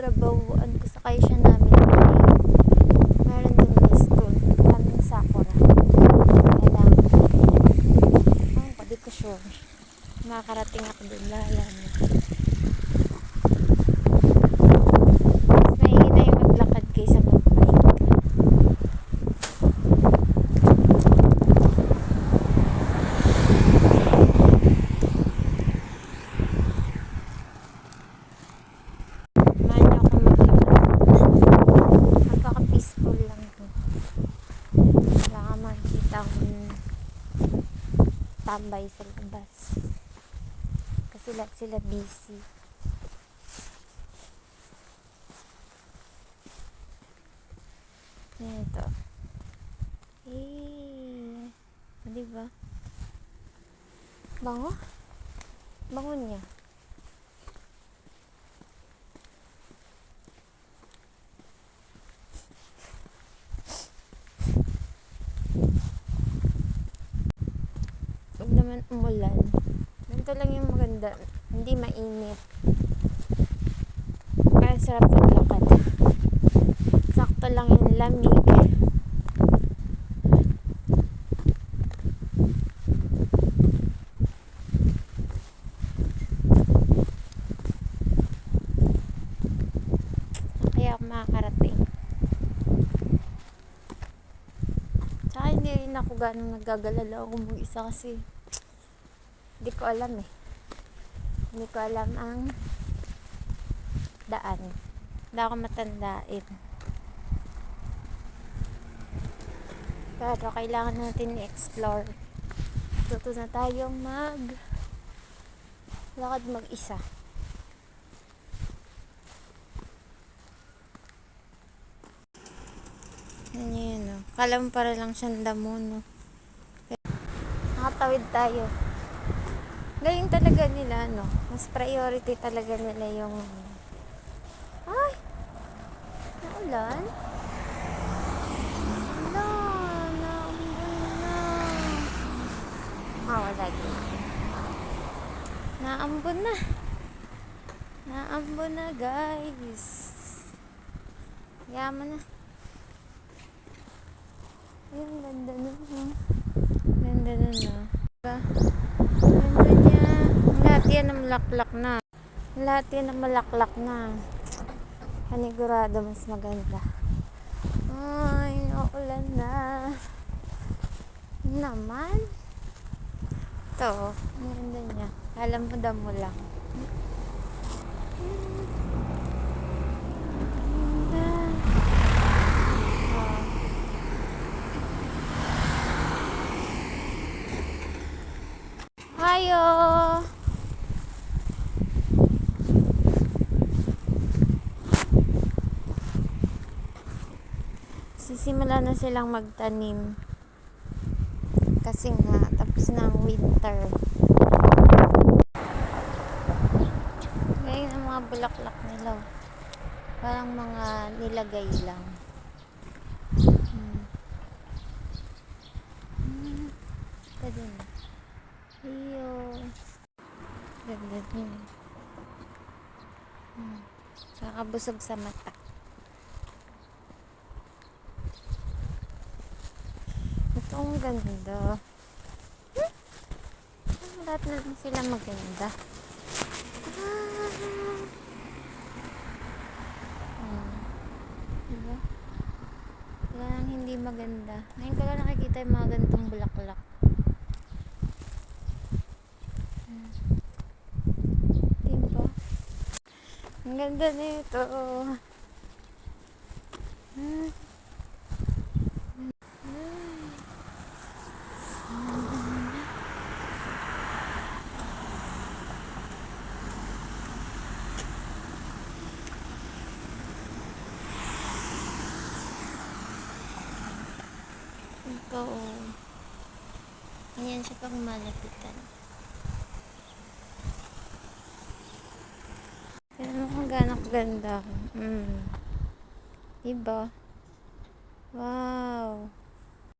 trabahuan ko sa kaisya namin ay meron din may school kaming Sakura. Kailangan ko, di ko sure makakarating ako dun, lahala na. Mas maigi na yung maglakad kaysa magbike. Mahal ako maglakad, napaka peaceful lang to. Wala ka makikita akong tambay sa labas kasi lahat sila busy. Ito diba bango niya. Huwag naman umulan, ganito lang yung maganda, hindi mainit kaya sarap maglakad, sakto lang yung lamig. Kaya ako makakarating, tsaka hindi rin ako ganong nagagalala ako mag-isa kasi hindi ko alam ang daan, hindi ako matandain, pero kailangan natin i-explore. Tuto na tayong lakad mag-isa. Yan, kala mo para lang siyang damo, no? Nakatawid tayo. Galing talaga nila, no? Mas priority talaga nila yung ay! Naulan? Wala! Naulan na! Wala din. Naambon na! Naambon na, guys! Yaman na. Ay, ang ganda nun, ganda nun, no? Diba? Ganda niya. Lahat yan na malaklak na. Lahat yan na malaklak na. Panigurado mas maganda. Ay, naulan na. Naman. Ito, ang ganda niya. Alam mo, damo lang. Hayo! Sisimula na silang magtanim kasi nga tapos na ang winter. Ngayon ang mga bulaklak nila, parang mga nilagay lang. Ito din. Iyo. Ganda din. Kakabusog sa mata. Ito ang ganda. Lahat na din sila maganda. Diba? Wala nang hindi maganda. Ngayon ko lang nakikita yung mga ganitong bulaklak. Diba? Ang ganda nito. Ito, ayan siya pang malapitan. Pero kung gano'ng ganda. Diba? Wow!